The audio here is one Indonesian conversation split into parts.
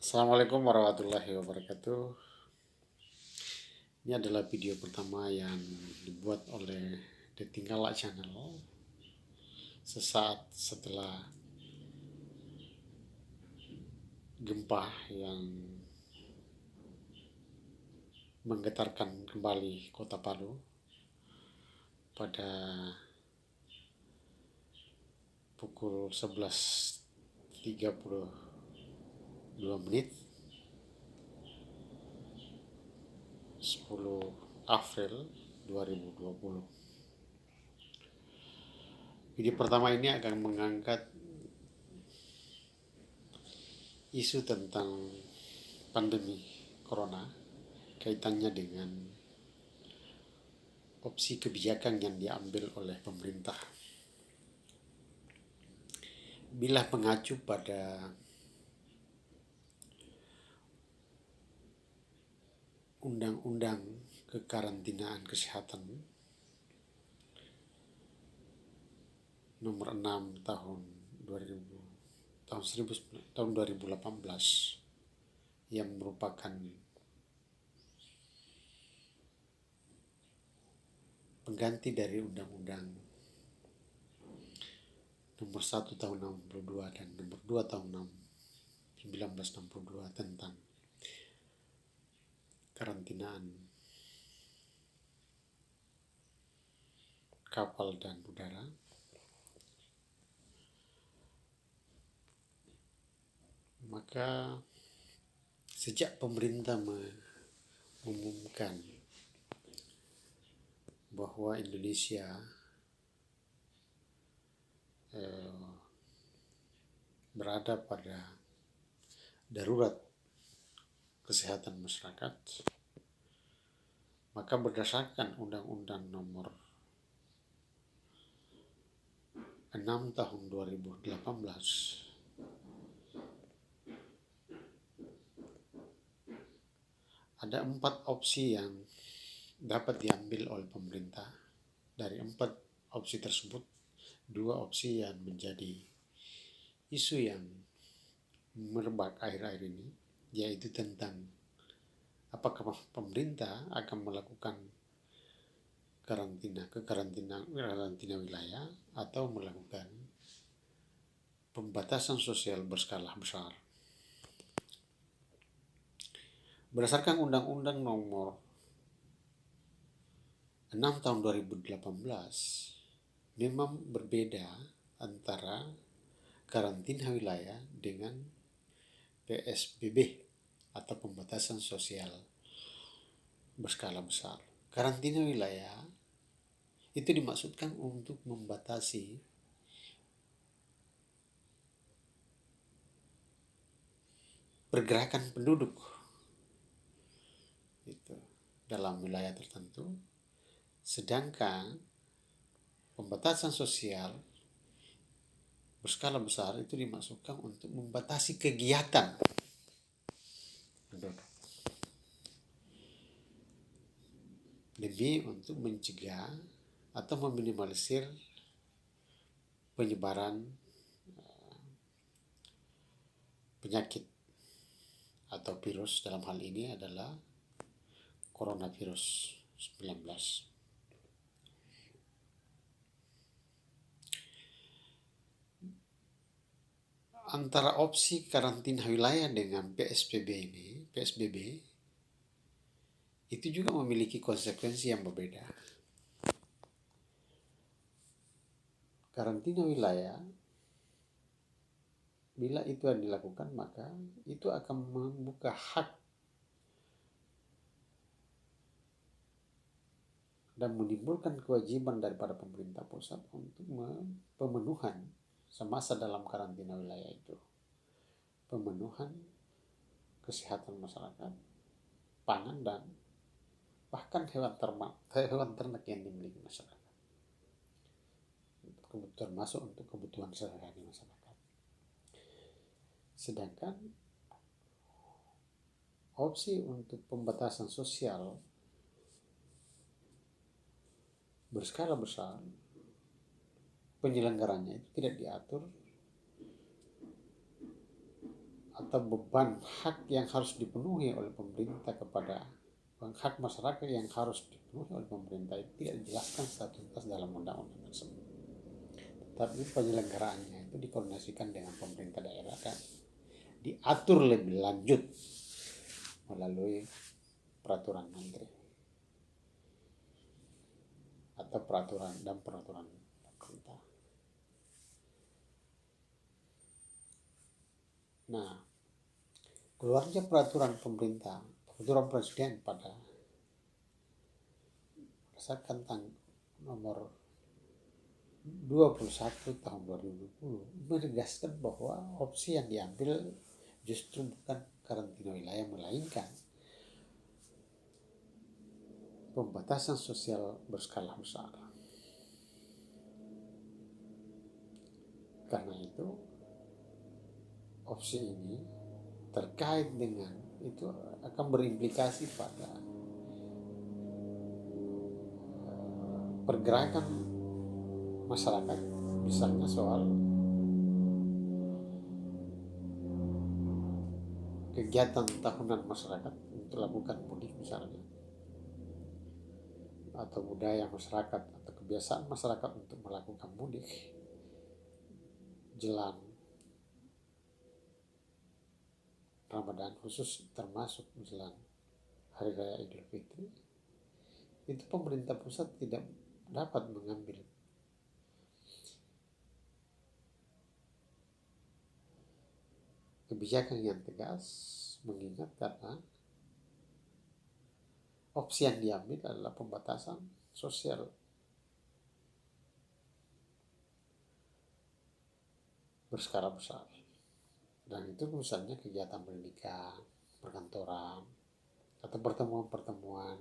Assalamualaikum warahmatullahi wabarakatuh. Ini adalah video pertama yang dibuat oleh The Tinggala Channel sesaat setelah gempa yang menggetarkan kembali kota Palu pada pukul 11.32 menit 10 April 2020. Video pertama ini akan mengangkat isu tentang pandemi corona, kaitannya dengan opsi kebijakan yang diambil oleh pemerintah. Bila mengacu pada Undang-Undang Kekarantinaan Kesehatan nomor 6 tahun 2018 yang merupakan pengganti dari Undang-Undang nomor 1 tahun 62 dan nomor 2 tahun 1962 tentang karantinaan kapal dan udara. Maka sejak pemerintah mengumumkan bahwa Indonesia berada pada darurat kesehatan masyarakat, maka berdasarkan Undang-Undang nomor 6 tahun 2018 ada 4 opsi yang dapat diambil oleh pemerintah. Dari 4 opsi tersebut, 2 opsi yang menjadi isu yang merebak akhir-akhir ini, yaitu tentang apakah pemerintah akan melakukan karantina wilayah atau melakukan pembatasan sosial berskala besar. Berdasarkan Undang-Undang nomor 6 tahun 2018 memang berbeda antara karantina wilayah dengan PSBB atau pembatasan sosial berskala besar. Karantina wilayah itu dimaksudkan untuk membatasi pergerakan penduduk itu dalam wilayah tertentu, sedangkan pembatasan sosial berskala besar itu dimaksudkan untuk membatasi kegiatan penduduk demi untuk mencegah atau meminimalisir penyebaran penyakit atau virus, dalam hal ini adalah coronavirus 19. Antara opsi karantina wilayah dengan PSBB itu juga memiliki konsekuensi yang berbeda. Karantina wilayah, bila itu yang dilakukan, maka itu akan membuka hak dan menimbulkan kewajiban daripada pemerintah pusat untuk pemenuhan semasa dalam karantina wilayah itu, pemenuhan kesehatan masyarakat, pangan, dan bahkan hewan ternak yang dimiliki masyarakat, termasuk untuk kebutuhan sehari-hari masyarakat. Sedangkan opsi untuk pembatasan sosial berskala besar, penyelenggaranya itu tidak diatur atau beban hak yang harus dipenuhi oleh pemerintah kepada hak masyarakat yang harus dipenuhi oleh pemerintah itu tidak dijelaskan secara tuntas dalam undang-undang tersebut. Tapi penyelenggaraannya itu dikoordinasikan dengan pemerintah daerah dan diatur lebih lanjut melalui peraturan menteri atau peraturan pemerintah. Nah, keluarnya peraturan pemerintah, peraturan presiden pada berdasarkan nomor 21 tahun 2020 menegaskan bahwa opsi yang diambil justru bukan karantina wilayah melainkan pembatasan sosial berskala besar. Karena itu opsi ini terkait dengan itu akan berimplikasi pada pergerakan masyarakat, misalnya soal kegiatan tahunan masyarakat untuk lakukan mudik misalnya, atau budaya masyarakat atau kebiasaan masyarakat untuk melakukan mudik jelang Ramadan, khusus termasuk jelang Hari Raya Idul Fitri, itu pemerintah pusat tidak dapat mengambil kebijakan yang tegas, mengingat karena opsi yang diambil adalah pembatasan sosial berskala besar. Dan itu misalnya kegiatan pendidikan, perkantoran, atau pertemuan-pertemuan,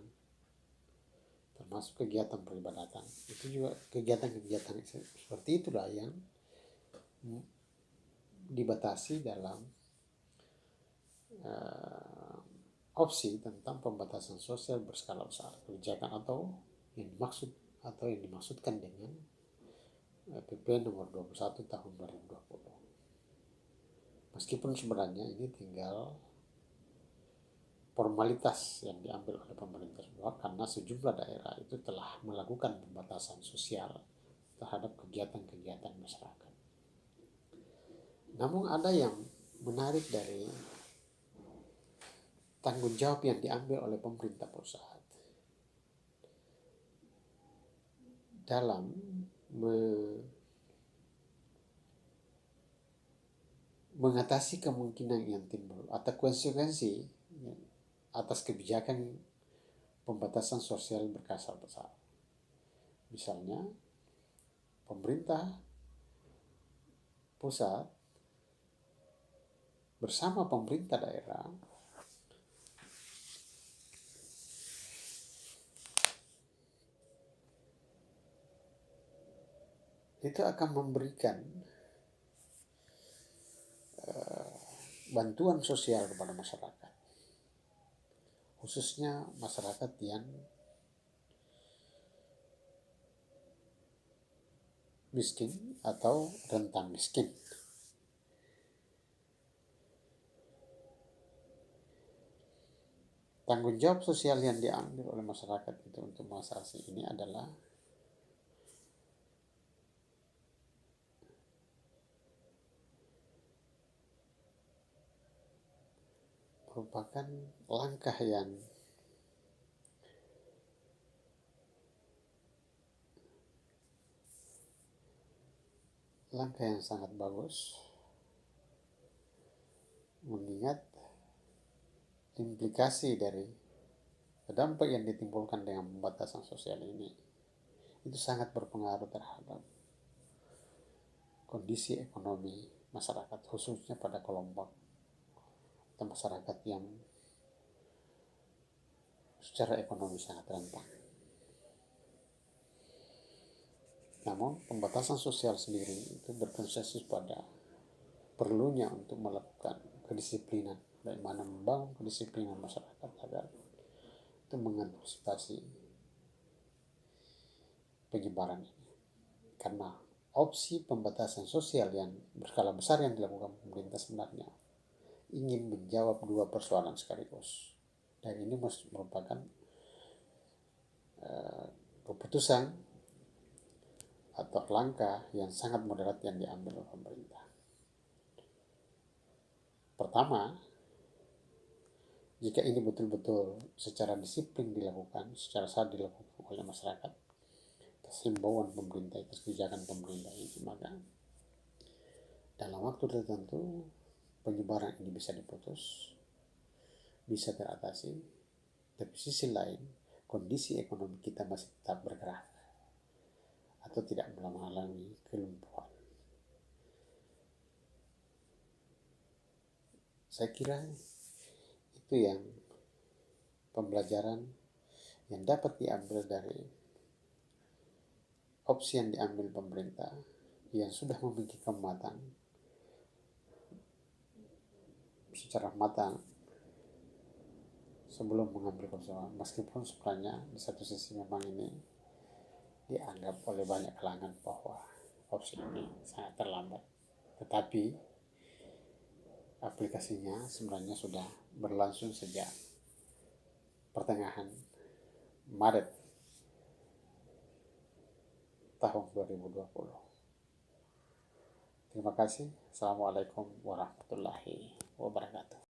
termasuk kegiatan peribadatan. Itu juga kegiatan-kegiatan seperti itulah yang dibatasi dalam opsi tentang pembatasan sosial berskala besar, kebijakan atau yang dimaksudkan dengan PP nomor 21 tahun 2020. Meskipun sebenarnya ini tinggal formalitas yang diambil oleh pemerintah semua, karena sejumlah daerah itu telah melakukan pembatasan sosial terhadap kegiatan-kegiatan masyarakat. Namun ada yang menarik dari tanggung jawab yang diambil oleh pemerintah pusat dalam mengatasi kemungkinan yang timbul atau konsekuensi atas kebijakan pembatasan sosial berskala besar. Misalnya, pemerintah pusat bersama pemerintah daerah itu akan memberikan bantuan sosial kepada masyarakat, khususnya masyarakat yang miskin atau rentan miskin. Tanggung jawab sosial yang diambil oleh masyarakat itu untuk masalah ini adalah merupakan langkah yang sangat bagus, mengingat implikasi dari dampak yang ditimbulkan dengan pembatasan sosial ini itu sangat berpengaruh terhadap kondisi ekonomi masyarakat, khususnya pada kelompok atau masyarakat yang secara ekonomi sangat rentan. Namun pembatasan sosial sendiri itu berkonsensus pada perlunya untuk melakukan kedisiplinan, bagaimana membangun kedisiplinan masyarakat agar itu mengantisipasi penyebaran ini. Karena opsi pembatasan sosial yang berskala besar yang dilakukan pemerintah sebenarnya ingin menjawab dua persoalan sekaligus. Dan ini merupakan keputusan atau langkah yang sangat moderat yang diambil oleh pemerintah. Pertama, jika ini betul-betul secara disiplin dilakukan, secara sadar dilakukan oleh masyarakat, atas himbauan pemerintah, atas kebijakan pemerintah ini, maka dalam waktu tertentu penyebaran ini bisa diputus, bisa teratasi. Tapi sisi lain, kondisi ekonomi kita masih tetap bergerak atau tidak mengalami kelumpuhan. Saya kira itu yang pembelajaran yang dapat diambil dari opsi yang diambil pemerintah yang sudah memikirkan secara matang sebelum mengambil keputusan. Meskipun sebenarnya di satu sisi memang ini dianggap oleh banyak kalangan bahwa opsi ini sangat terlambat, tetapi aplikasinya sebenarnya sudah berlangsung sejak pertengahan Maret tahun 2020. Terima kasih. Assalamualaikum warahmatullahi wabarakatuh.